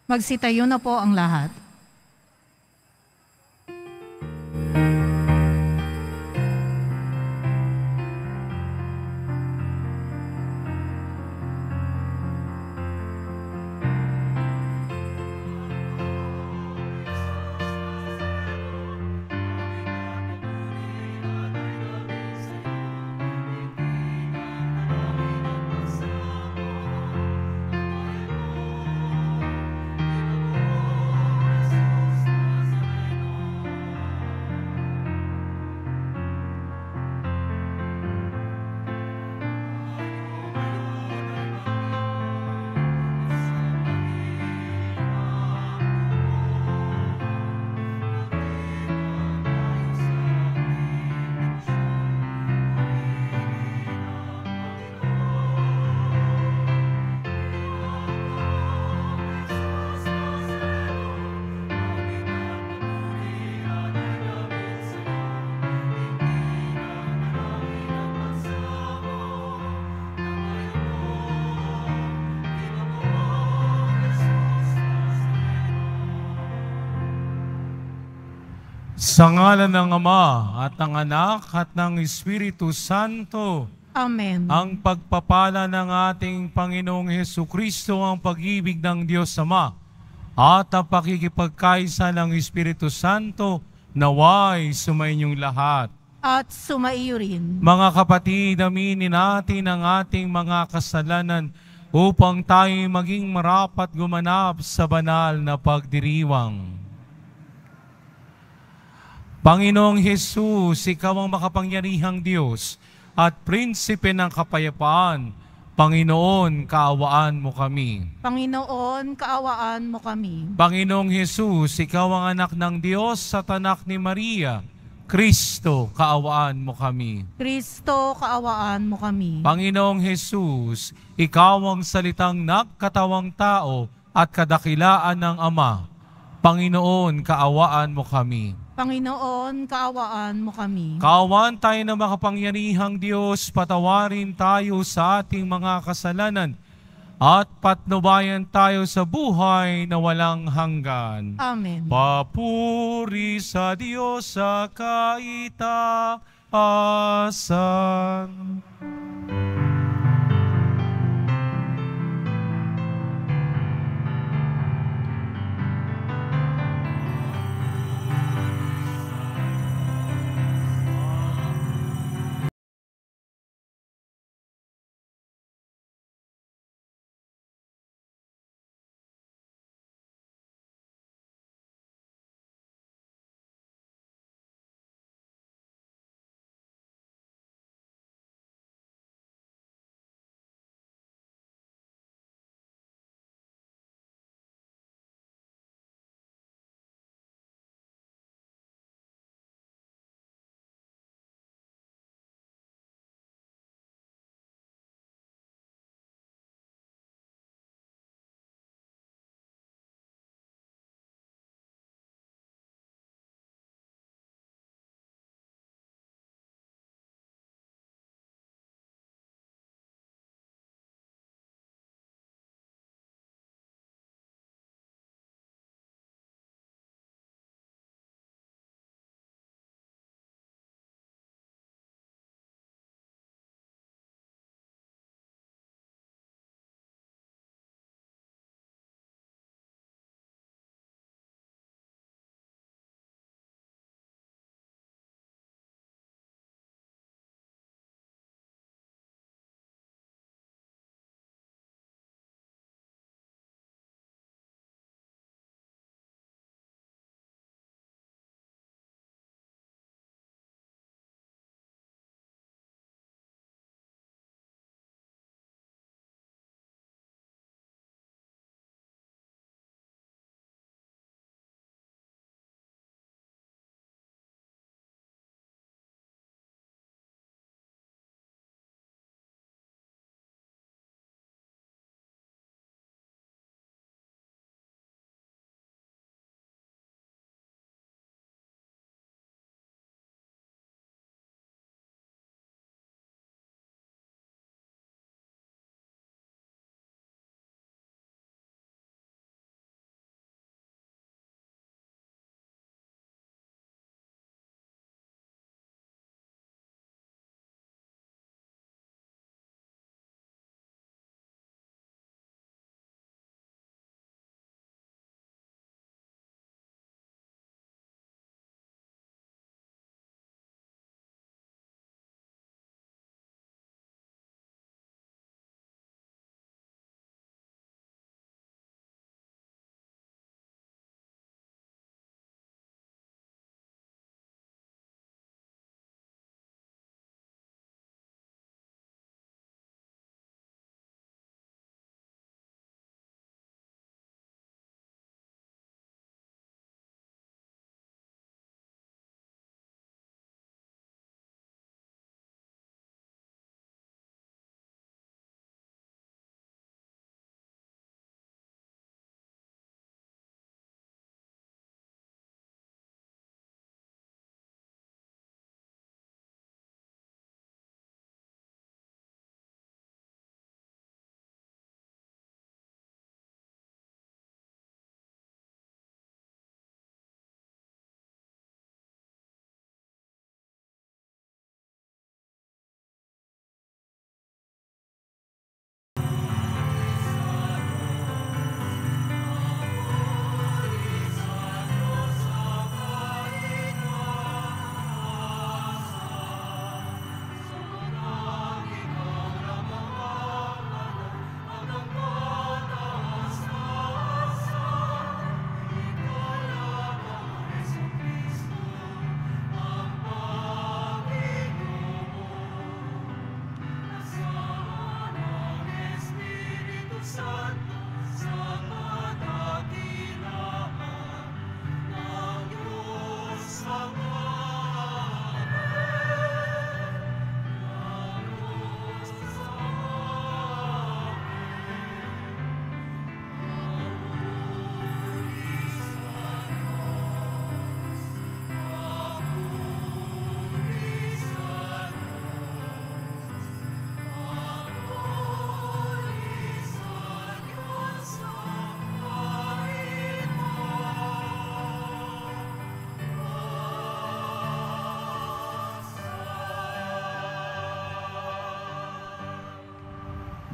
Magsitayo na po ang lahat. Sa ngalan ng Ama at ng Anak at ng Espiritu Santo, Amen. ang pagpapala ng ating Panginoong Hesukristo, ang pag-ibig ng Diyos Ama, at ang pakikipagkaisa ng Espiritu Santo, naway sumainyong lahat. At sumaiyo rin. Mga kapatid, aminin natin ang ating mga kasalanan upang tayo maging marapat gumanap sa banal na pagdiriwang. Panginoong Hesus, Ikaw ang makapangyarihang Diyos at Prinsipe ng kapayapaan. Panginoon, kaawaan mo kami. Panginoon, kaawaan mo kami. Panginoong Hesus, Ikaw ang anak ng Diyos at anak ni Maria. Kristo, kaawaan mo kami. Kristo, kaawaan mo kami. Panginoong Hesus, Ikaw ang salitang nagkatawang tao at kadakilaan ng Ama. Panginoon, kaawaan mo kami. Panginoon, kaawaan mo kami. Kaawaan tayo ng makapangyarihang Diyos, patawarin tayo sa ating mga kasalanan at patnubayan tayo sa buhay na walang hanggan. Amen. Papuri sa Diyos sa kaitaasan.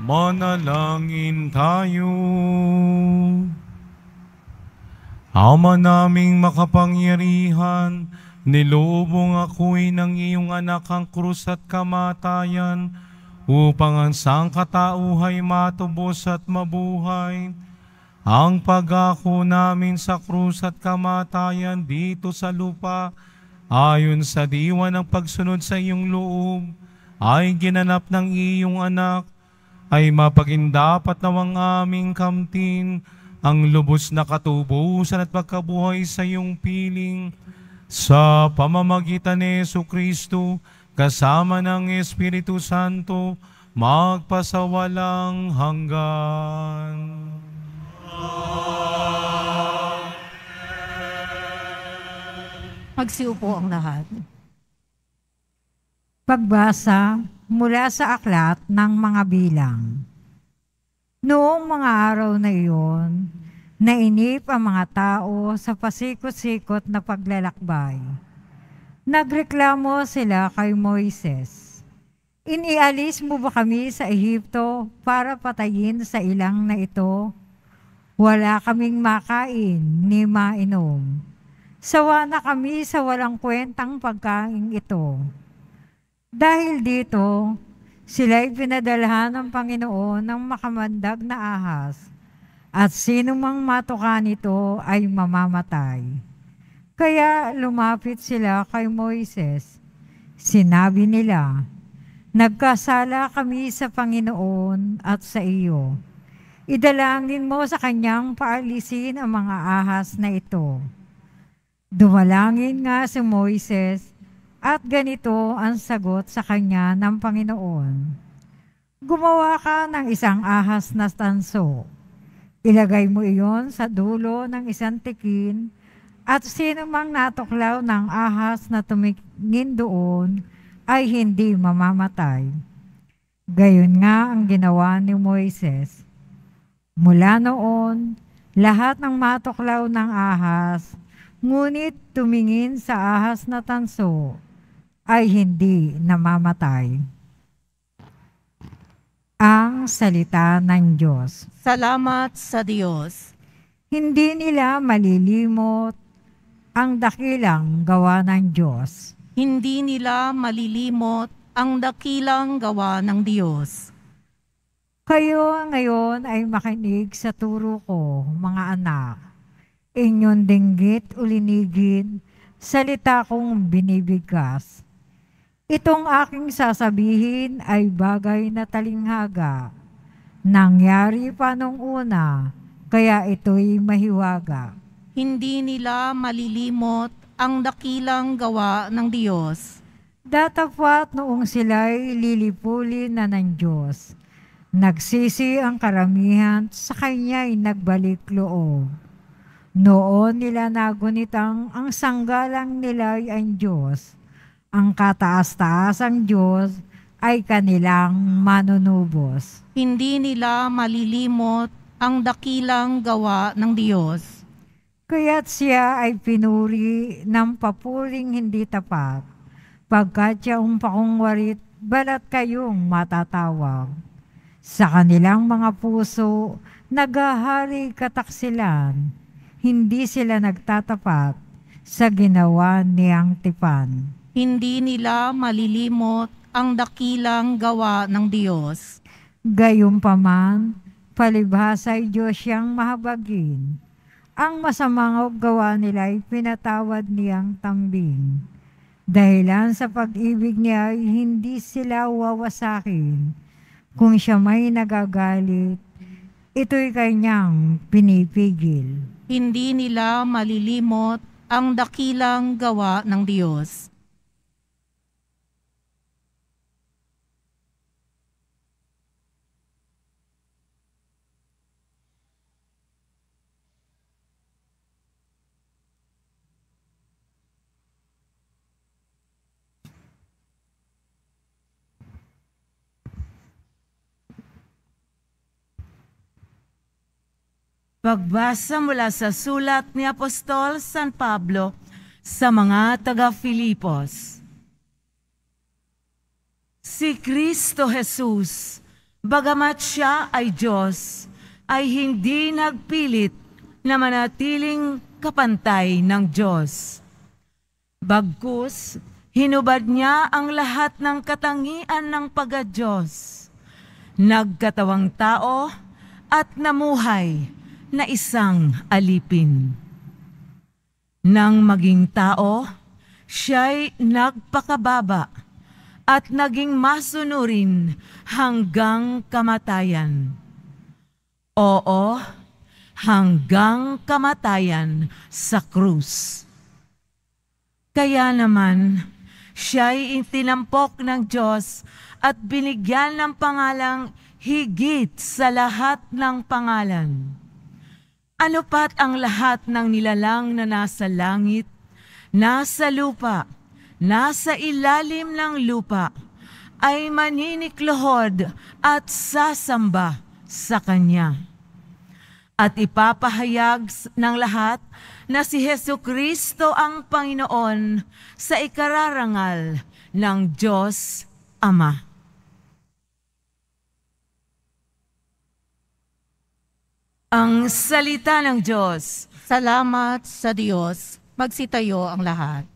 Manalangin tayo. Ama naming makapangyarihan, nilobong ako'y ng iyong anak ang krus at kamatayan, upang ang sangkatauhay matubos at mabuhay. Ang pag-ako namin sa krus at kamatayan dito sa lupa, ayon sa diwa ng pagsunod sa iyong loob, ay ginanap ng iyong anak, ay mapagindapat nawang aming kamtin ang lubos na katubusan at pagkabuhay sa iyong piling, sa pamamagitan ni Jesucristo, kasama ng Espiritu Santo, magpasawalang hanggan. Magsiupo ang lahat. Pagbasa mula sa aklat ng mga bilang. Noong mga araw na iyon, nainip ang mga tao sa pasikot-sikot na paglalakbay. Nagreklamo sila kay Moises. Inialis mo ba kami sa Ehipto para patayin sa ilang na ito? Wala kaming makain ni mainom. Sawa na kami sa walang kwentang pagkain ito. Dahil dito, sila'y pinadalhan ng Panginoon ng makamandag na ahas, at sino mang matuka nito ay mamamatay. Kaya lumapit sila kay Moises. Sinabi nila, nagkasala kami sa Panginoon at sa iyo. Idalangin mo sa kanyang paalisin ang mga ahas na ito. Dumalangin nga si Moises, at ganito ang sagot sa kanya ng Panginoon. Gumawa ka ng isang ahas na tanso. Ilagay mo iyon sa dulo ng isang tikin, at sino mang natuklaw ng ahas na tumingin doon ay hindi mamamatay. Gayon nga ang ginawa ni Moises. Mula noon, lahat ng matuklaw ng ahas, ngunit tumingin sa ahas na tanso, ay hindi namamatay. Ang salita ng Diyos. Salamat sa Diyos. Hindi nila malilimot ang dakilang gawa ng Diyos. Hindi nila malilimot ang dakilang gawa ng Diyos. Kayo ngayon ay makinig sa turo ko, mga anak. Inyong dinggit o linigin, salita kong binibigkas. Itong aking sasabihin ay bagay na talinghaga. Nangyari pa nung una, kaya ito'y mahiwaga. Hindi nila malilimot ang dakilang gawa ng Diyos. Datapwat noong sila'y lilipulin na ng Diyos. Nagsisi ang karamihan, sa Kanya'y nagbalik loob. Noon nila nagunitang ang sanggalang nila'y ang Diyos. Ang kataas-taasang Diyos ay kanilang manunubos. Hindi nila malilimot ang dakilang gawa ng Diyos. Kaya't siya ay pinuri ng papuring hindi tapat. Pagkat siya umpakungwarit, balat kayong matatawag. Sa kanilang mga puso, naghahari kataksilan. Hindi sila nagtatapat sa ginawa niyang tipan. Hindi nila malilimot ang dakilang gawa ng Diyos. Gayunpaman, palibhasa'y Diyos siyang mahabagin. Ang masamang gawa nila ay pinatawad niyang tambing. Dahilan sa pag-ibig niya ay hindi sila wawasakin. Kung siya may nagagalit, ito'y kanyang pinipigil. Hindi nila malilimot ang dakilang gawa ng Diyos. Pagbasa mula sa sulat ni Apostol San Pablo sa mga taga-Filipos. Si Kristo Jesus Bagamat siya ay Diyos, ay hindi nagpilit na manatiling kapantay ng Diyos. Bagkus, hinubad niya ang lahat ng katangian ng pagka-Diyos. Nagkatawang tao at namuhay na isang alipin. Nang maging tao, siya'y nagpakababa at naging masunurin hanggang kamatayan. Oo, hanggang kamatayan sa krus. Kaya naman, siya'y itinampok ng Diyos at binigyan ng pangalang higit sa lahat ng pangalan. Ano pat ang lahat ng nilalang na nasa langit, nasa lupa, nasa ilalim ng lupa, ay maninikluhod at sasamba sa Kanya. At ipapahayag ng lahat na si Jesucristo ang Panginoon sa ikararangal ng Diyos Ama. Ang salita ng Diyos. Salamat sa Diyos. Magsitayo ang lahat.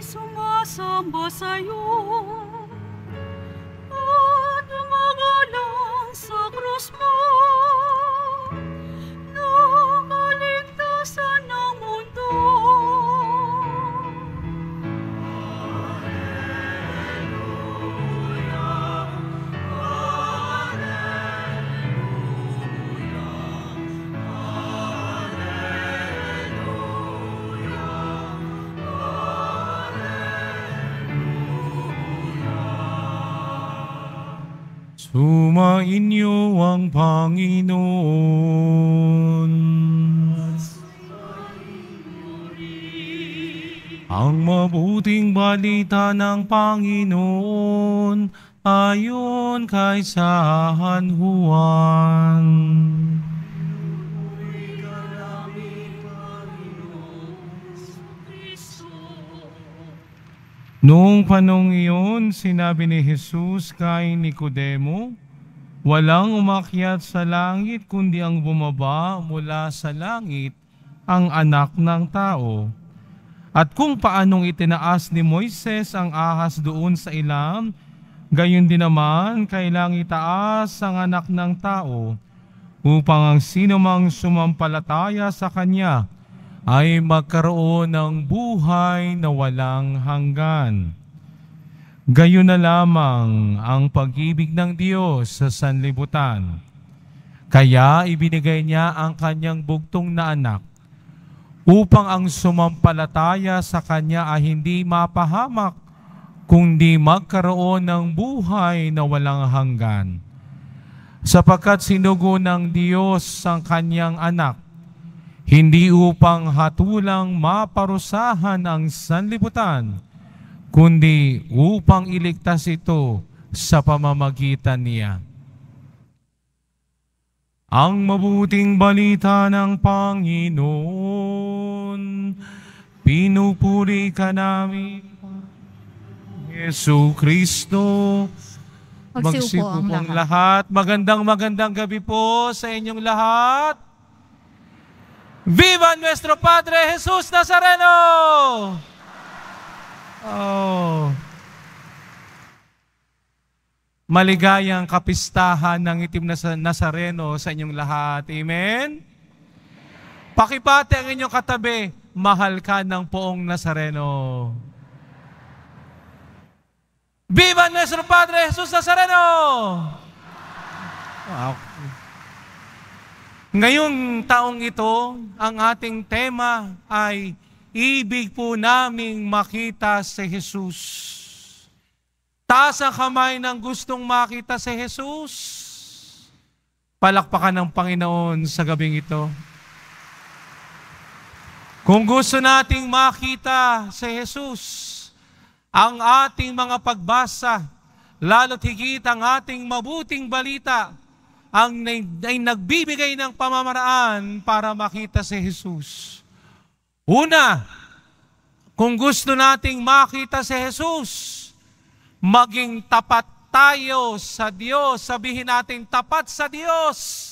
Sumasamba sa'yo at magalang sa krus mo, nakaligtasan ng mundo. Sumainyo ang Panginoon. Ang mabuting balita ng Panginoon ayon kay San Juan. Noong panong iyon, sinabi ni Jesus kay Nicodemo, walang umakyat sa langit kundi ang bumaba mula sa langit, ang anak ng tao. At kung paanong itinaas ni Moises ang ahas doon sa ilang, gayon din naman kailang itaas ang anak ng tao, upang ang sinumang sumampalataya sa kanya ay magkaroon ng buhay na walang hanggan. Gayon na lamang ang pag-ibig ng Diyos sa sanlibutan. Kaya ibinigay niya ang kanyang bugtong na anak, upang ang sumampalataya sa kanya ay hindi mapahamak, kundi magkaroon ng buhay na walang hanggan. Sapagkat sinugo ng Diyos ang kanyang anak, hindi upang hatulang maparusahan ang sanlibutan, kundi upang iligtas ito sa pamamagitan niya. Ang mabuting balita ng Panginoon, pinupuri ka namin, Jesucristo. Magsiupo ang lahat. Magandang gabi po sa inyong lahat. Viva nuestro Padre Jesus Nazareno! Maligayang kapistahan ng itim na Nazareno sa inyong lahat. Amen? Pakipati ang inyong katabi, mahal ka ng poong Nazareno. Viva nuestro Padre Jesus Nazareno! Ngayong taong ito, ang ating tema ay ibig po naming makita si Jesus. Taas ang kamay ng gustong makita si Jesus. Palakpakan ng Panginoon sa gabing ito. Kung gusto nating makita si Jesus, ang ating mga pagbasa, lalo't higit ang ating mabuting balita, ay nagbibigay ng pamamaraan para makita si Jesus. Una, kung gusto nating makita si Jesus, maging tapat tayo sa Diyos. Sabihin natin, tapat sa Diyos.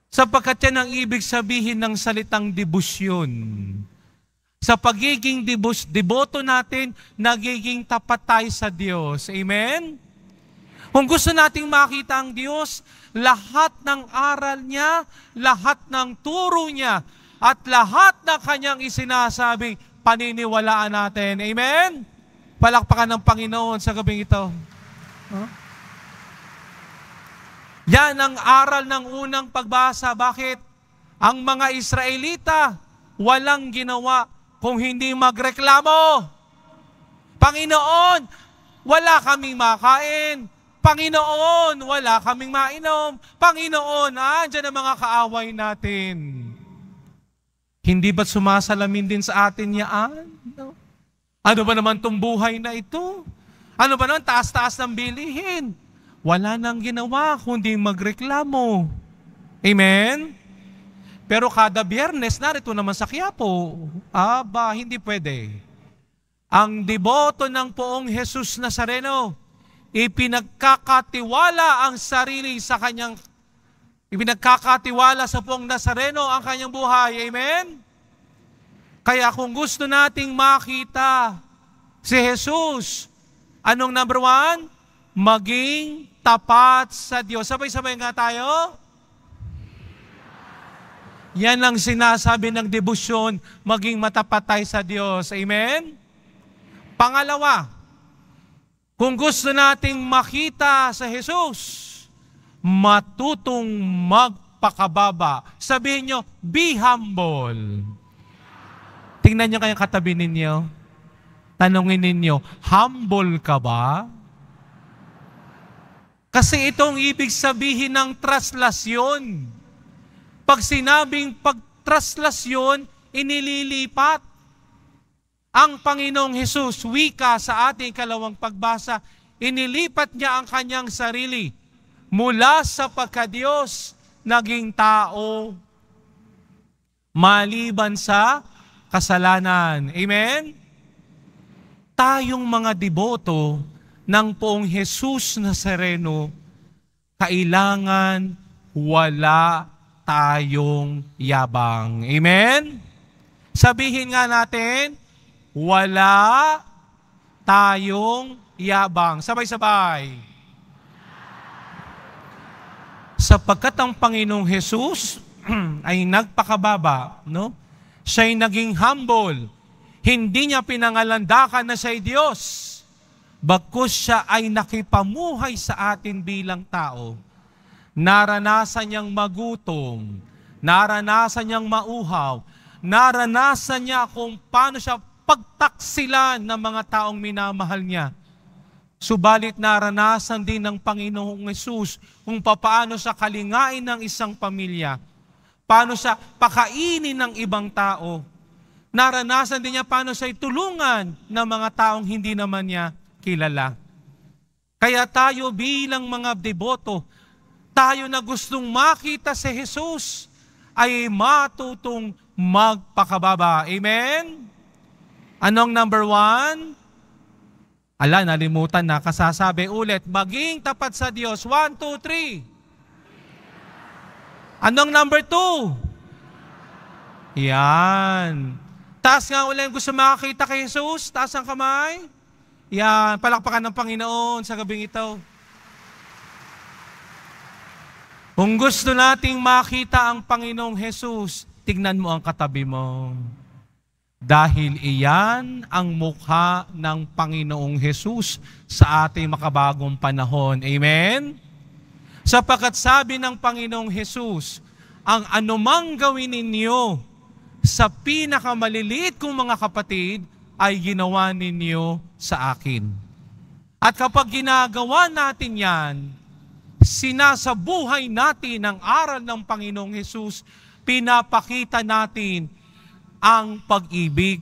Sapagkat yan ang ibig sabihin ng salitang debosyon. Sa pagiging deboto natin, nagiging tapat tayo sa Diyos. Amen? Kung gusto nating makita ang Diyos, lahat ng aral niya, lahat ng turo niya, at lahat ng kanyang isinasabi, paniniwalaan natin. Amen? Palakpakan ng Panginoon sa gabing ito. Yan ang aral ng unang pagbasa. Bakit? Ang mga Israelita walang ginawa kung hindi magreklamo. Panginoon, wala kaming makain. Panginoon, wala kaming mainom. Panginoon, andyan ang mga kaaway natin. Hindi ba't sumasalamin din sa atin yaan? No? Ano ba naman itong buhay na ito? Ano ba naman taas-taas ng bilihin? Wala nang ginawa kundi magreklamo. Amen? Pero kada Biyernes, narito naman sa Quiapo, hindi pwede. Ang deboto ng Poong Jesus Nazareno, ipinagkakatiwala ang sarili sa kanyang, ipinagkakatiwala sa Poong Nazareno ang kanyang buhay. Amen? Kaya kung gusto nating makita si Jesus, anong number 1? Maging tapat sa Diyos. Sabay-sabay nga tayo. Yan ang sinasabi ng debosyon, maging matapat tayo sa Diyos. Amen? Pangalawa, kung gusto nating makita sa Jesus, matutong magpakababa. Sabihin nyo, be humble. Tingnan nyo kayong katabi ninyo. Tanungin ninyo, humble ka ba? Kasi itong ibig sabihin ng traslasyon. Pag sinabing pagtraslasyon, inililipat. Ang Panginoong Jesus, wika sa ating kalawang pagbasa, inilipat niya ang kanyang sarili mula sa pagka-Diyos, naging tao, maliban sa kasalanan. Amen? Tayong mga deboto ng Poong Jesus Nazareno, kailangan wala tayong yabang. Amen? Sabihin nga natin, wala tayong yabang. Sabay-sabay. Sapagkat ang Panginoong Jesus ay nagpakababa, no? Siya'y naging humble. Hindi niya pinangalandakan na siya'y Diyos. Bagkus siya ay nakipamuhay sa atin bilang tao. Naranasan niyang magutom. Naranasan niyang mauhaw. Naranasan niya kung paano siya pagtaksilan ng mga taong minamahal niya. Subalit naranasan din ng Panginoong Hesus kung paano siya kalingain ng isang pamilya. Paano siya pakainin ng ibang tao. Naranasan din niya paano siya tulungan ng mga taong hindi naman niya kilala. Kaya tayo bilang mga deboto, tayo na gustong makita si Jesus, ay matutong magpakababa. Amen? Anong number 1? Nalimutan na, kasasabi ulit, maging tapat sa Diyos. 1, 2, 3. Anong number 2? Yan. Taas nga ulit, gusto makakita kay Jesus? Taas ang kamay. Yan, palakpakan ng Panginoon sa gabing ito. Kung gusto nating makita ang Panginoong Jesus, tignan mo ang katabi mo. Dahil iyan ang mukha ng Panginoong Jesus sa ating makabagong panahon. Amen? Sapagkat sabi ng Panginoong Jesus, ang anumang gawin ninyo sa pinakamaliliit kong mga kapatid ay ginawa ninyo sa akin. At kapag ginagawa natin yan, sinasabuhay natin ang aral ng Panginoong Hesus, pinapakita natin ang pag-ibig.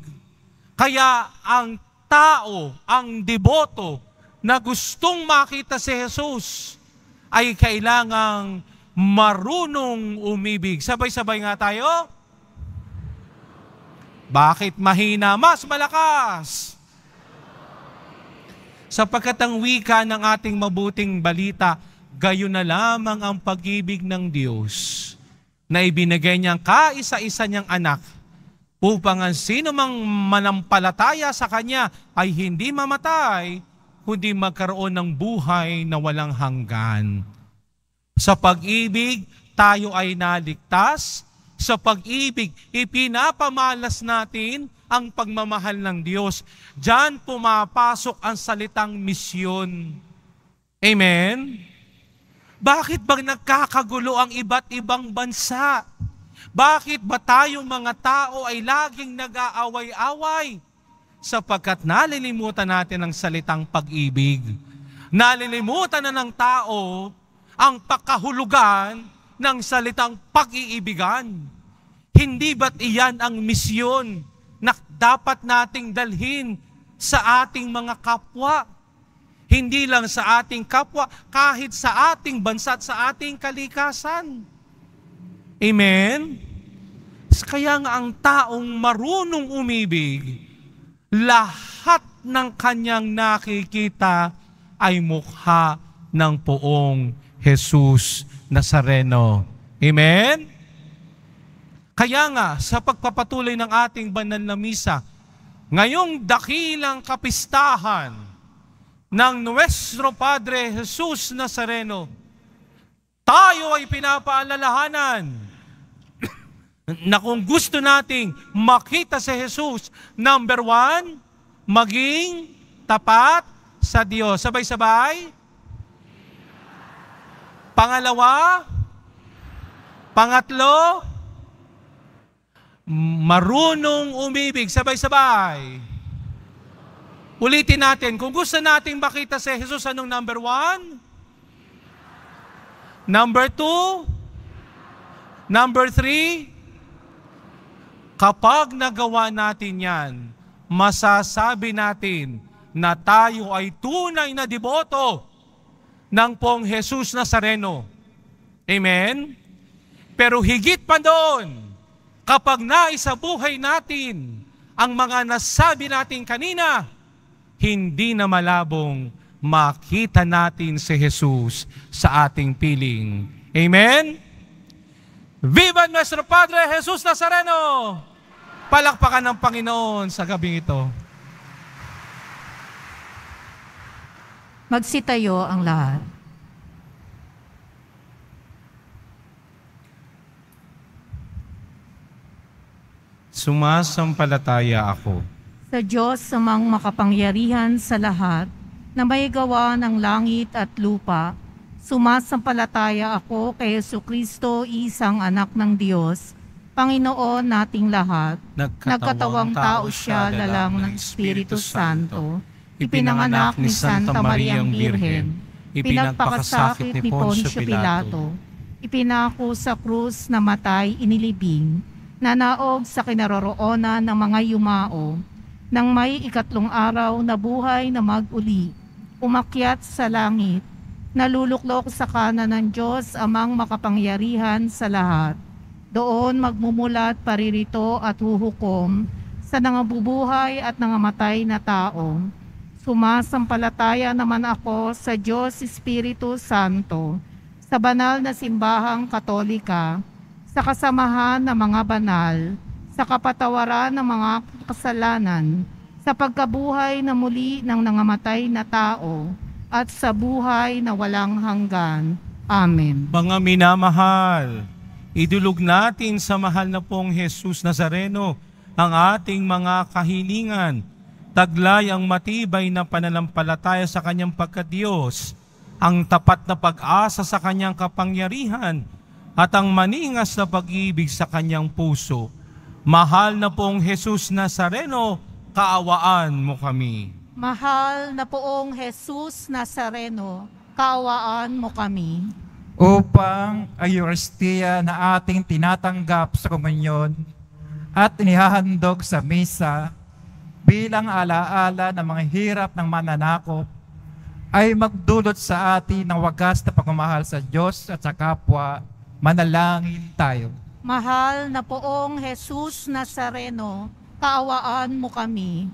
Kaya ang tao, ang deboto na gustong makita si Jesus ay kailangang marunong umibig. Sabay-sabay nga tayo. Bakit mahina? Mas malakas. Sapagkat ang wika ng ating mabuting balita, gayon na lamang ang pag-ibig ng Diyos na ibinigay niyang kaisa-isa niyang anak upang ang sino mang manampalataya sa Kanya ay hindi mamatay, kundi magkaroon ng buhay na walang hanggan. Sa pag-ibig, tayo ay naligtas. Sa pag-ibig, ipinapamalas natin ang pagmamahal ng Diyos. Diyan pumapasok ang salitang misyon. Amen? Bakit ba nagkakagulo ang iba't ibang bansa? Bakit ba tayong mga tao ay laging nag-aaway-away? Sapagkat nalilimutan natin ang salitang pag-ibig. Nalilimutan na ng tao ang pakahulugan ng salitang pag-iibigan. Hindi ba't iyan ang misyon na dapat nating dalhin sa ating mga kapwa? Hindi lang sa ating kapwa, kahit sa ating bansa at sa ating kalikasan. Amen? Kaya nga ang taong marunong umibig, lahat ng kanyang nakikita ay mukha ng poong Jesus Nazareno. Amen? Kaya nga, sa pagpapatuloy ng ating banal na misa, ngayong dakilang kapistahan ng Nuestro Padre Jesus Nazareno, tayo ay pinapaalalahanan na kung gusto nating makita si Jesus, number 1, maging tapat sa Diyos. Sabay-sabay. Pangalawa, pangatlo, marunong umibig. Sabay-sabay. Ulitin natin, kung gusto nating makita si Jesus, anong number 1? Number 2? Number 3? Kapag nagawa natin yan, masasabi natin na tayo ay tunay na deboto ng pong Jesus Nazareno. Amen? Pero higit pa doon, kapag naisabuhay natin ang mga nasabi natin kanina, hindi na malabong makita natin si Jesus sa ating piling. Amen? Viva Nuestro Padre Jesus Nazareno! Palakpakan ng Panginoon sa gabing ito. Magsitayo ang lahat. Sumasampalataya ako Sa Diyos samang makapangyarihan sa lahat, na may gawa ng langit at lupa, sumasampalataya ako kay Jesucristo, isang anak ng Diyos, Panginoon nating lahat. Nagkatawang tao siya, lalang ng Espiritu Santo. Ipinanganak ni Santa Mariang Birhen. Ipinagpakasakit ni Poncio Pilato. Ipinako sa krus na matay inilibing. Nanaog sa kinaroroonan ng mga yumao. Nang may ikatlong araw na buhay na mag-uli. Umakyat sa langit. Naluluklok sa kanan ng Diyos amang makapangyarihan sa lahat. Doon magmumulat paririto at huhukom sa nangabubuhay at nangamatay na tao. Sumasampalataya naman ako sa Diyos Espiritu Santo, sa banal na simbahang Katolika, sa kasamahan ng mga banal, sa kapatawaran ng mga kasalanan, sa pagkabuhay na muli ng nangamatay na tao, at sa buhay na walang hanggan. Amen. Mga minamahal, idulog natin sa mahal na pong Jesus Nazareno ang ating mga kahilingan. Taglay ang matibay na pananampalataya sa Kanyang pagkadiyos, ang tapat na pag-asa sa Kanyang kapangyarihan, at ang maningas na pag-ibig sa Kanyang puso. Mahal na pong Jesus Nazareno, kaawaan mo kami. Mahal na poong Jesus Nazareno, kaawaan mo kami. Upang ang Eucharistia na ating tinatanggap sa komunyon at inihahandog sa misa bilang alaala ng mga hirap ng mananakop ay magdulot sa atin ng wagas na pagmamahal sa Diyos at sa kapwa. Manalangin tayo. Mahal na Poong Jesus Nazareno, kaawaan mo kami.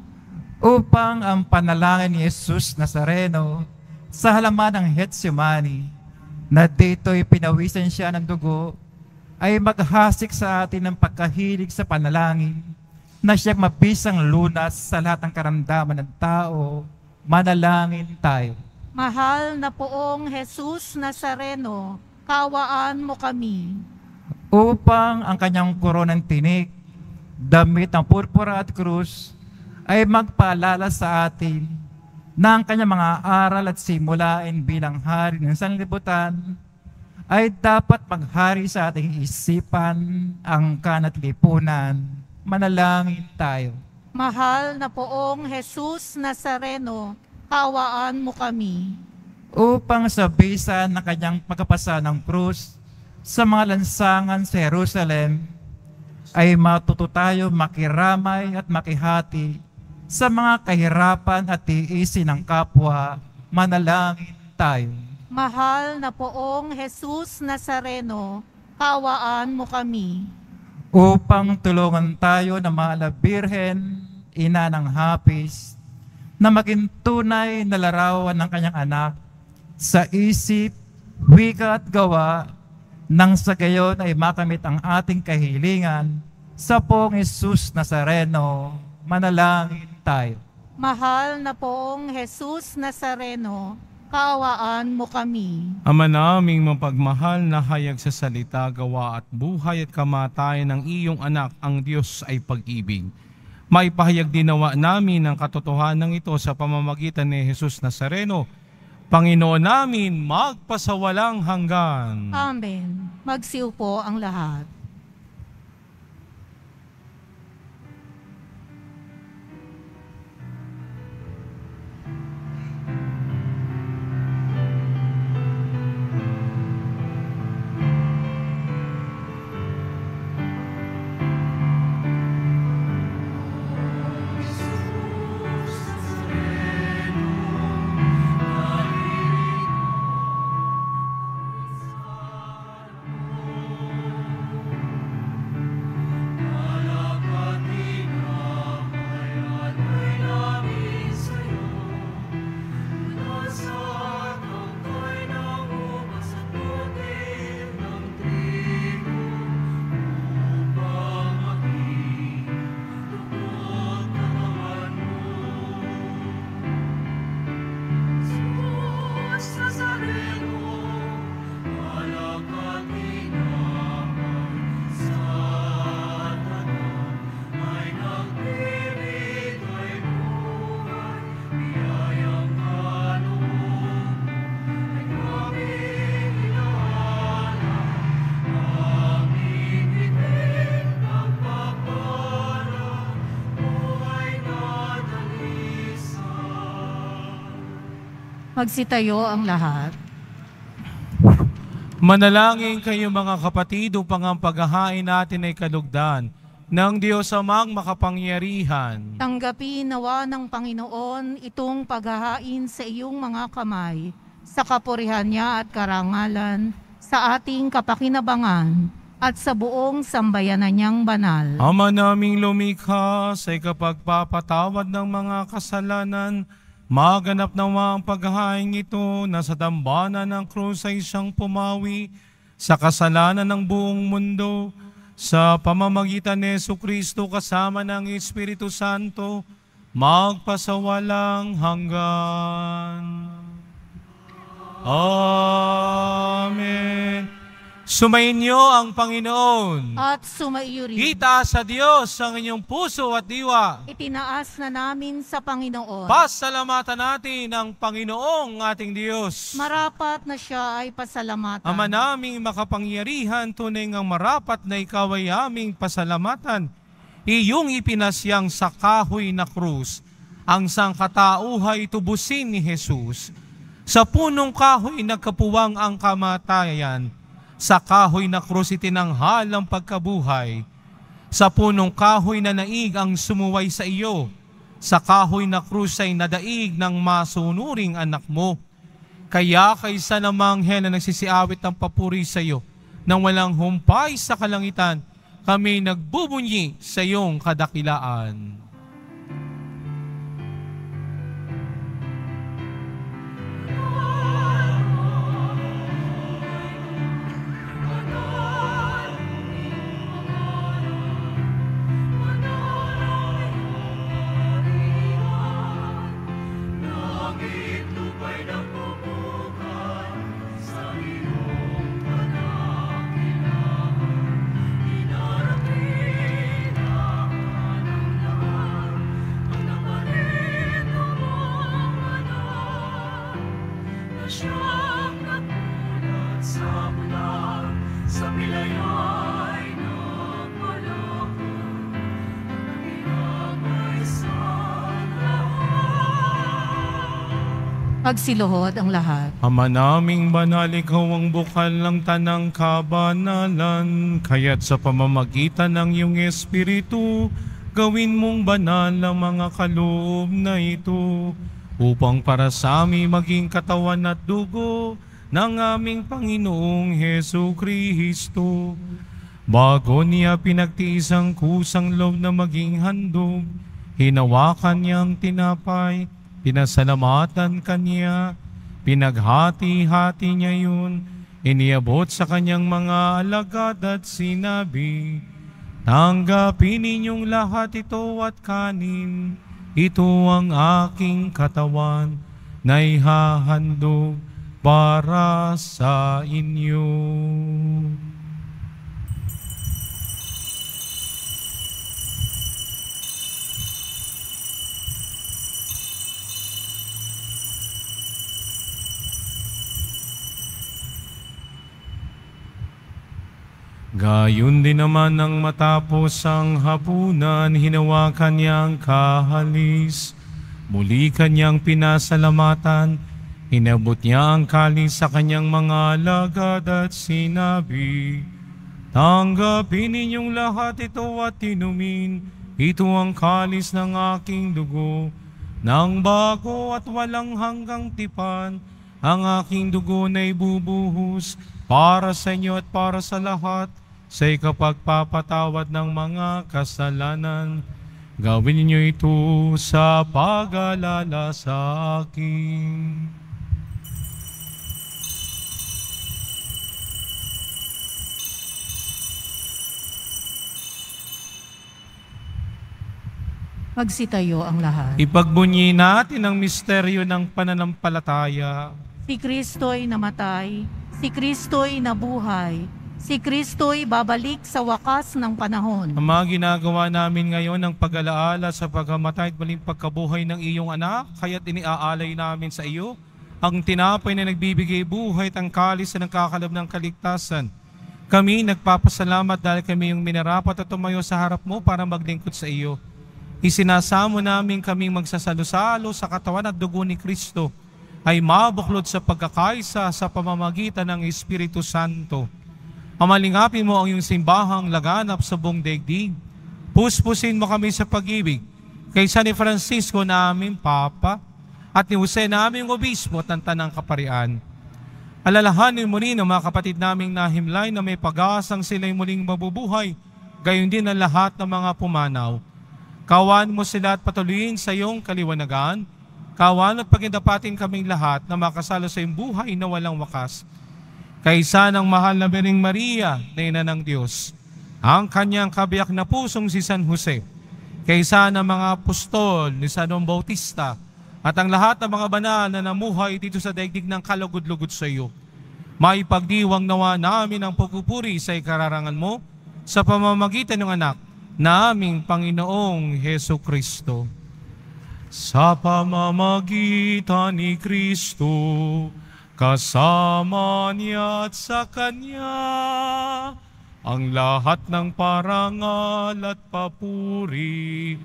Upang ang panalangin ni Jesus Nazareno sa halaman ng Getsemani, na dito'y pinawisan siya ng dugo, ay maghasik sa atin ng pagkahilig sa panalangin na siyang mabisang lunas sa lahat ng karamdaman ng tao. Manalangin tayo. Mahal na Poong Jesus Nazareno, kaawaan mo kami. Upang ang kanyang koronang tinik, damit ng purpura at krus, ay magpaalala sa atin na ang kanyang mga aral at simulain bilang hari ng sanlibutan ay dapat maghari sa ating isipan, angkan at lipunan. Manalangin tayo. Mahal na Poong Jesus Nazareno, kaawaan mo kami. Upang sa bisa ng kanyang pagkapasa ng krus sa mga lansangan sa Jerusalem, ay matuto tayo makiramay at makihati sa mga kahirapan at tiisin ng kapwa. Manalangin tayo. Mahal na Poong Jesus Nazareno, kaawaan mo kami. Upang tulungan tayo na mahal na Birhen, ina ng hapis, na maging tunay na larawan ng kanyang anak sa isip, wika at gawa, nang sa gayon ay makamit ang ating kahilingan sa Poong Jesus Nazareno. Manalangin tayo. Mahal na Poong Jesus Nazareno, kaawaan mo kami. Ama naming mapagmahal na hayag sa salita, gawa at buhay at kamatayan ng iyong anak, ang Diyos ay pag-ibig. Maipahayag dinawa namin ang katotohanan ito sa pamamagitan ni Jesus Nazareno, Panginoon namin, magpasawalang hanggan. Amen. Magsiupo ang lahat. Magsitayo ang lahat. Manalangin kayo mga kapatid upang ang paghahain natin ay kalugdan ng Diyos Amang makapangyarihan. Tanggapin nawa ng Panginoon itong paghahain sa iyong mga kamay, sa kapurihan niya at karangalan, sa ating kapakinabangan, at sa buong sambayanan niyang banal. Ama naming lumikha sa ikapagpapatawad ng mga kasalanan, maganap nawa ang paghahain ito na sa dambana ng krus ay siyang pumawi sa kasalanan ng buong mundo, sa pamamagitan ni Jesucristo kasama ng Espiritu Santo, magpasawalang hanggan. Amen. Sumainyo ang Panginoon. At sumaiyo rin. Itaas sa Diyos ang inyong puso at diwa. Itinaas na namin sa Panginoon. Pasalamatan natin ang Panginoong ating Diyos. Marapat na siya ay pasalamatan. Ama naming makapangyarihan, tunay ngang marapat na ikaw ay aming pasalamatan. Iyong ipinasyang sa kahoy na krus, ang sangkatauhay tubusin ni Jesus. Sa punong kahoy nagkapuwang ang kamatayan, sa kahoy na krus itinanghal ang pagkabuhay. Sa punong kahoy na naig ang sumuway sa iyo, sa kahoy na krus ay nadaig ng masunuring anak mo. Kaya kaysa namang hen na nagsisiawit ng papuri sa iyo, nang walang humpay sa kalangitan, kami nagbubunyi sa iyong kadakilaan. Pagsiluhod ang lahat. Ama naming banal, ikaw ang bukal ng tanang kabanalan, kaya't sa pamamagitan ng iyong Espiritu, gawin mong banal ang mga kaloob na ito, upang para sa amin maging katawan at dugo ng aming Panginoong Hesu Kristo. Bago niya pinagtiis ang kusang loob na maging handog, hinawakan niyang tinapay, pinasalamatan kanya, pinaghati-hati niya yun, iniabot sa kanyang mga alagad at sinabi, tanggapin ninyong lahat ito at kanin, ito ang aking katawan na ihahandog para sa inyo. Gayon din naman nang matapos ang hapunan, hinawakan niya ang kahalis. Muli kanyang pinasalamatan, inabot niya ang kalis sa kanyang mga alagad at sinabi, tanggapin ninyong lahat ito at inumin, ito ang kalis ng aking dugo, ng bago at walang hanggang tipan, ang aking dugo na ibubuhos para sa inyo at para sa lahat, sa ikapagpapatawad ng mga kasalanan. Gawin niyo ito sa pag-alala sa akin. Magsitayo ang lahat. Ipagbunyi natin ang misteryo ng pananampalataya. Si Kristo'y namatay, si Kristo'y nabuhay, si Kristo'y babalik sa wakas ng panahon. Ang mga ginagawa namin ngayon ng pag-alaala sa pagkamatay at muling pagkabuhay ng iyong anak, kaya't iniaalay namin sa iyo ang tinapay na nagbibigay buhay at ang kalis na nagkakalab ng kaligtasan. Kami nagpapasalamat dahil kami yung minarapat at tumayo sa harap mo para maglingkod sa iyo. Isinasamo namin kaming magsasalo-salo sa katawan at dugo ni Kristo ay mabuklod sa pagkakaisa sa pamamagitan ng Espiritu Santo. Amalingapin mo ang iyong simbahang laganap sa buong daigdig. Puspusin mo kami sa pag-ibig kay San Francisco na aming Papa at ni Jose na aming Obispo at ng Tanang Kaparian. Alalahanin mo rin ang mga kapatid naming nahimlay na may pag-asang sila'y muling mabubuhay, gayon din ang lahat ng mga pumanaw. Kawan mo sila at patuloyin sa iyong kaliwanagan. Kawan at pagindapatin kaming lahat na makasalo sa iyong buhay na walang wakas. Kaysa ng mahal na Biring Maria na Ina ng Diyos, ang kanyang kabiyak na pusong si San Jose, kaysa ng mga apostol ni San Juan Bautista, at ang lahat ng mga banal na namuhay dito sa daigdig ng kalugod-lugod sa iyo, maipagdiwang nawa namin ang pagpupuri sa ikararangan mo sa pamamagitan ng anak na aming Panginoong Hesu Kristo. Sa pamamagitan ni Kristo, kasama niya at sa Kanya, ang lahat ng parangal at papuri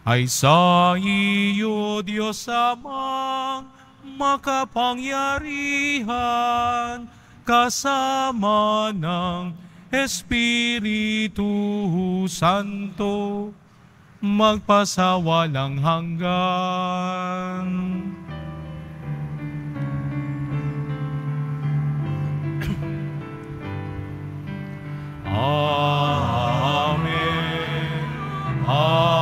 ay sa iyo, Diyos Amang makapangyarihan, kasama ng Espiritu Santo, magpasawalang hanggan. Amen. Amen.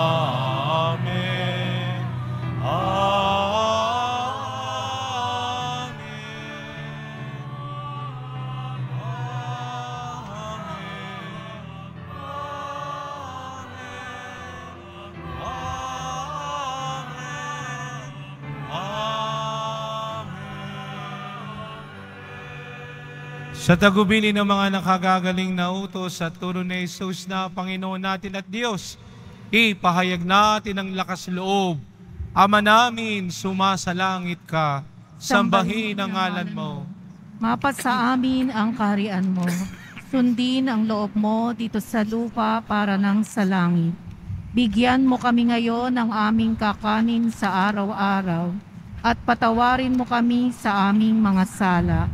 Sa tagubilin ng mga nakagagaling na utos at turo ni Jesus na Panginoon natin at Diyos, ipahayag natin ang lakas loob. Ama namin, sumasalangit ka, sambahin ang ngalan mo. Mapat sa amin ang kaharian mo. Sundin ang loob mo dito sa lupa para nang sa langit. Bigyan mo kami ngayon ng aming kakanin sa araw-araw at patawarin mo kami sa aming mga sala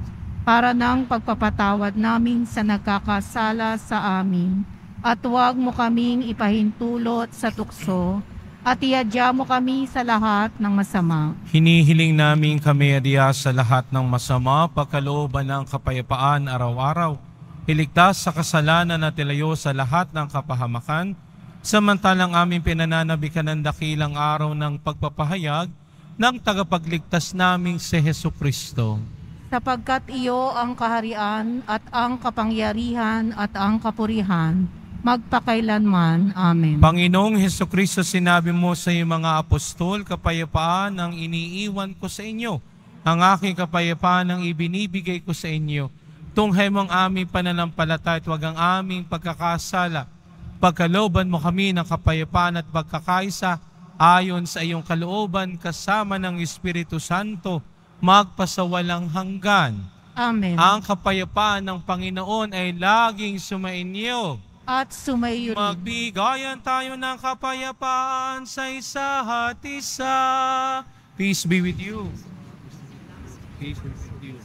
para nang pagpapatawad namin sa nagkakasala sa amin. At huwag mo kaming ipahintulot sa tukso at iadya mo kami sa lahat ng masama. Hinihiling namin kami adya sa lahat ng masama, pagkalooban ng kapayapaan araw-araw. Iligtas sa kasalanan at ilayo sa lahat ng kapahamakan, samantalang aming pinananabikan ng dakilang araw ng pagpapahayag ng tagapagligtas naming si Jesucristo. Sapagkat iyo ang kaharian at ang kapangyarihan at ang kapurihan, magpakailanman. Amen. Panginoong Jesucristo, sinabi mo sa iyong mga apostol, kapayapaan ang iniiwan ko sa inyo. Ang aking kapayapaan ang ibinibigay ko sa inyo. Tunghay mo ang aming pananampalataya at huwag ang aming pagkakasala. Pagkalooban mo kami ng kapayapaan at pagkakaisa ayon sa iyong kalooban kasama ng Espiritu Santo, magpasawalang hanggan. Amen. Ang kapayapaan ng Panginoon ay laging sumainyo. At sumayo rin. Magbigayan tayo ng kapayapaan sa isa't isa. Peace be with you. Peace be with you.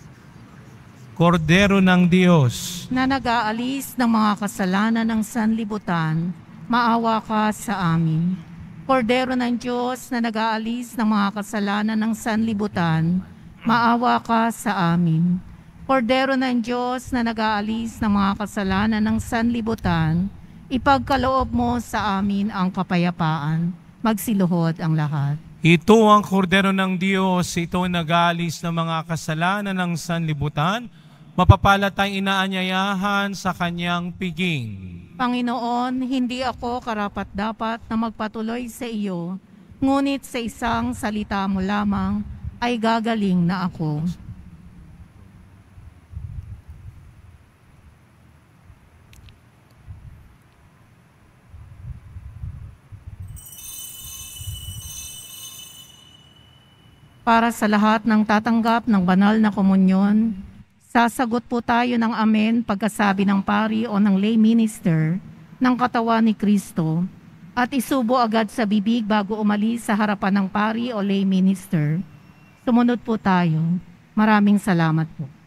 Kordero ng Diyos, Na nag-aalis ng mga kasalanan ng sanlibutan, maawa ka sa amin. Kordero ng Diyos na nag-aalis ng mga kasalanan ng sanlibutan, maawa ka sa amin. Kordero ng Diyos na nag-aalis ng mga kasalanan ng sanlibutan, ipagkaloob mo sa amin ang kapayapaan. Magsiluhod ang lahat. ito ang kordero ng Diyos, ito nag-aalis ng mga kasalanan ng sanlibutan, mapapalad tayong inaanyayahan sa kanyang piging. Panginoon, hindi ako karapat-dapat na magpatuloy sa iyo, ngunit sa isang salita mo lamang ay gagaling na ako. Para sa lahat ng tatanggap ng banal na komunyon, sasagot po tayo ng amen pagkasabi ng pari o ng lay minister ng katawan ni Kristo at isubo agad sa bibig bago umalis sa harapan ng pari o lay minister. Sumunod po tayo. Maraming salamat po.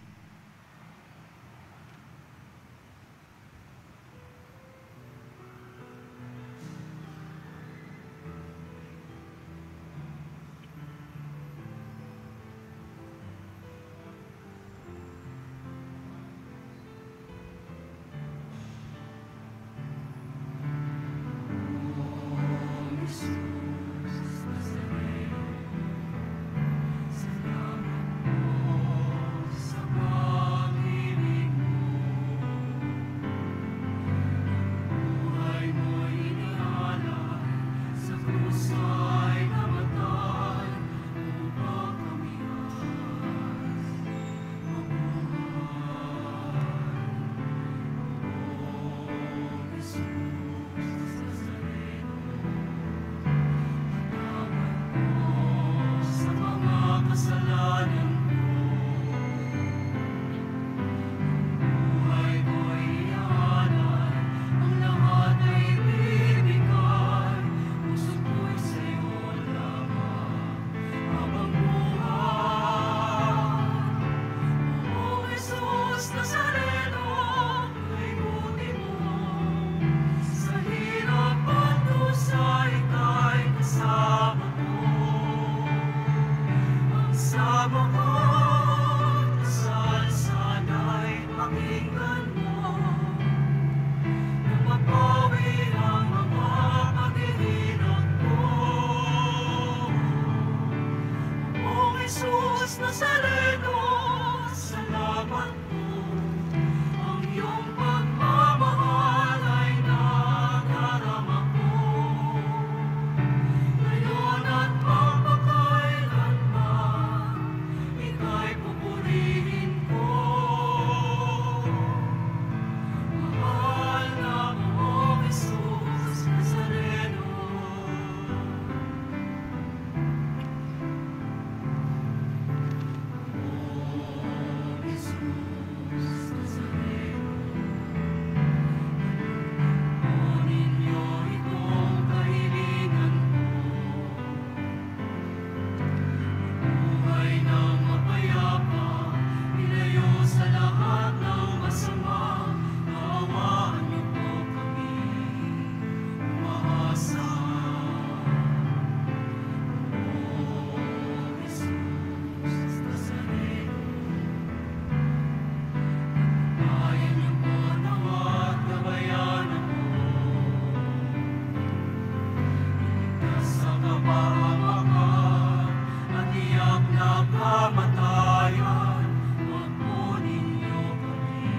kapahamakan at tiyak na kamatayan, huwag po ninyo kami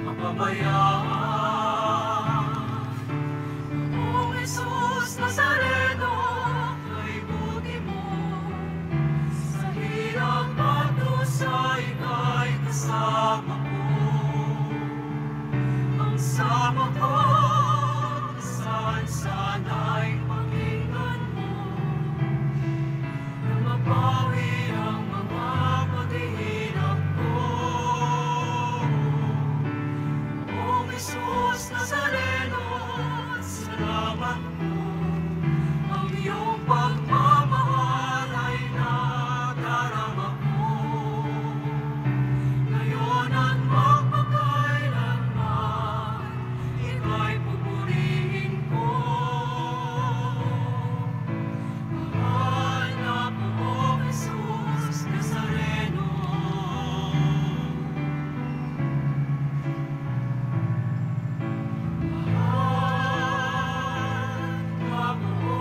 mapabayaan. Kung Jesus Nazareno, kay buti mo, sa hirap at dusa ika'y kasama ko. Ang sama ko, saan ay pakinggan mo, na mapawi ang mga paghihirap ko. O Jesus Nazareno, salamat po, ang iyong pagmamahal ay nadarama ko. Ngayon at magpakailanman, ika'y pupurihin ko. Mahal na po, Jesus Nazareno. Mahal na po,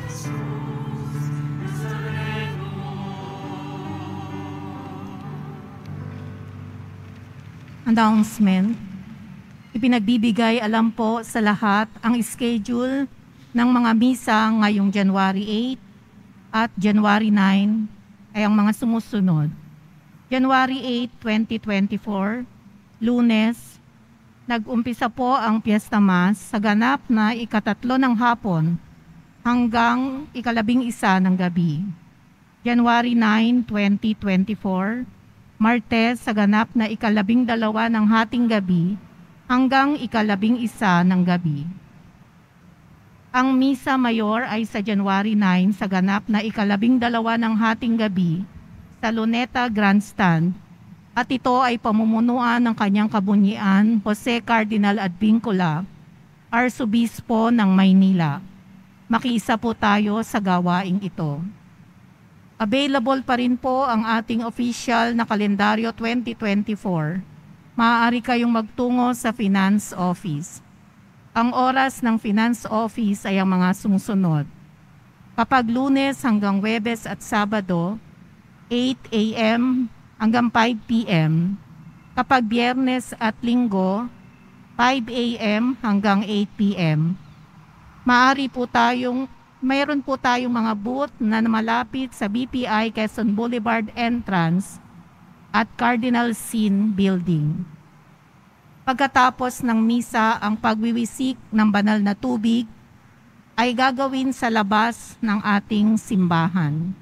Jesus Nazareno. Announcement. Ipinagbibigay alam po sa lahat ang schedule ng mga misa ngayong January 8 at January 9 ay ang mga sumusunod. January 8, 2024, Lunes, nag-umpisa po ang Fiesta Mass sa ganap na 13 ng hapon hanggang 11 ng gabi. January 9, 2024, Martes sa ganap na 12 ng hating gabi hanggang 11 ng gabi. Ang Misa Mayor ay sa January 9 sa ganap na 12 ng hating gabi sa Luneta Grandstand at ito ay pamumunuan ng kanyang kabunyian Jose Cardinal Advincula, Arsobispo ng Maynila. Makiisa po tayo sa gawaing ito. Available pa rin po ang ating official na kalendaryo 2024. Maaari kayong magtungo sa Finance Office. Ang oras ng Finance Office ay ang mga sumusunod. Kapag Lunes hanggang Huwebes at Sabado, 8 a.m. hanggang 5 p.m. Kapag Biyernes at Linggo, 5 a.m. hanggang 8 p.m. Mayroon po tayong mga booth na malapit sa BPI Quezon Boulevard entrance at Cardinal Sin Building. Pagkatapos ng misa, ang pagwiwisik ng banal na tubig ay gagawin sa labas ng ating simbahan.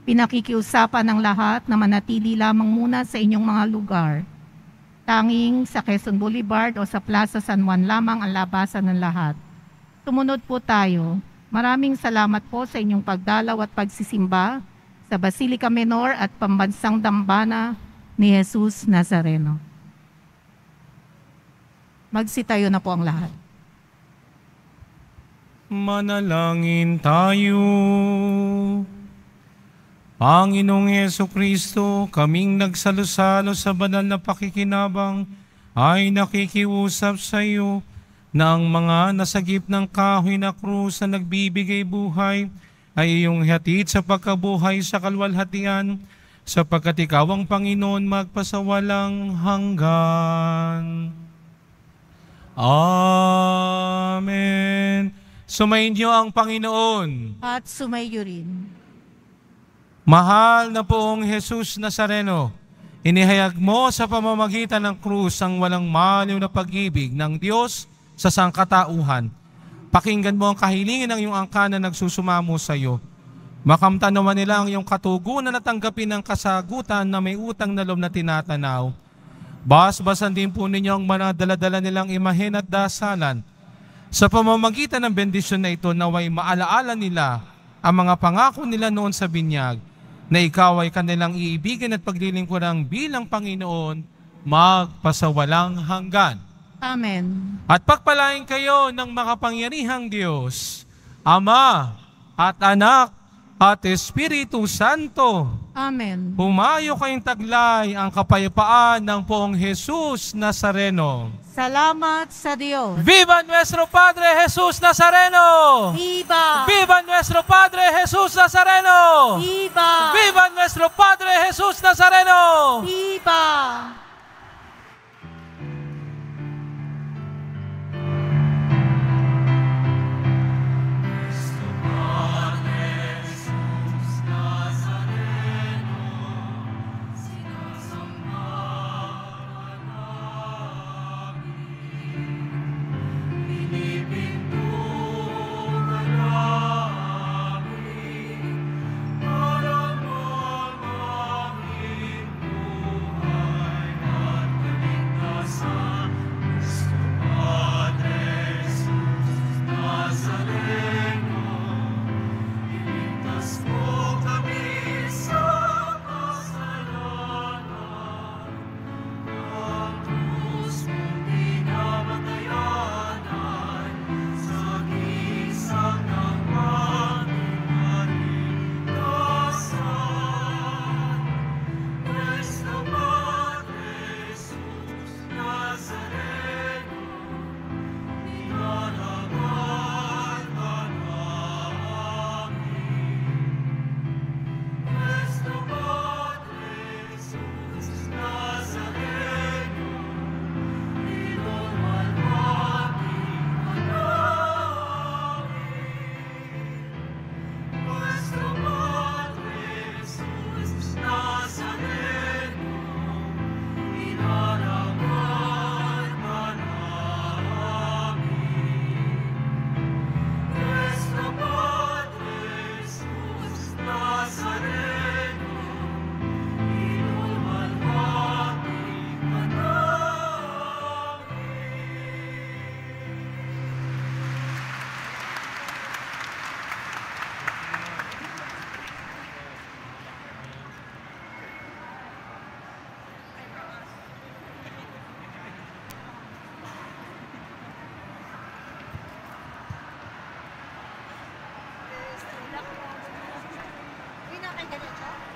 Pinakikiusapan ng lahat na manatili lamang muna sa inyong mga lugar. Tanging sa Quezon Boulevard o sa Plaza San Juan lamang ang labasan ng lahat. Sumunod po tayo. Maraming salamat po sa inyong pagdalaw at pagsisimba sa Basilica Menor at Pambansang Dambana ni Jesus Nazareno. Magsitayo na po ang lahat. Manalangin tayo. Panginoong Jesucristo, kaming nagsalo-salo sa banal na pakikinabang ay nakikiusap sa iyo na ang mga nasagip ng kahoy na krus na nagbibigay buhay ay iyong hatid sa pagkabuhay sa kalwalhatian, sapagkat ikaw ang Panginoon magpasawalang hanggan. Amen. Sumayin niyo ang Panginoon. At sumayo rin. Mahal na poong Jesus Nazareno, inihayag mo sa pamamagitan ng krus ang walang maliw na pag-ibig ng Diyos sa sangkatauhan. Pakinggan mo ang kahilingan ng iyong angkan na nagsusumamo sa iyo. Makamtan naman nila ang iyong katugunan na tanggapin ng kasagutan na may utang na loob na tinatanaw. Basbasan din po ninyo ang mga dala-dala nilang imahen at dasalan. Sa pamamagitan ng bendisyon na ito, naway maalaala nila ang mga pangako nila noon sa binyag, na ikaw ay kanilang iibigin at paglilingkuran bilang Panginoon magpasawalang hanggan. Amen. At pagpalain kayo ng makapangyarihang Diyos, Ama at Anak at Espiritu Santo. Amen. Humayo kayong taglay ang kapayapaan ng poong Jesus Nazareno. Salamat sa Diyos. Viva nuestro Padre Jesus Nazareno! Viva! Viva nuestro Padre Jesús Nazareno! Viva! ¡Viva nuestro Padre Jesús Nazareno! Viva! Hindi na kayo ganito?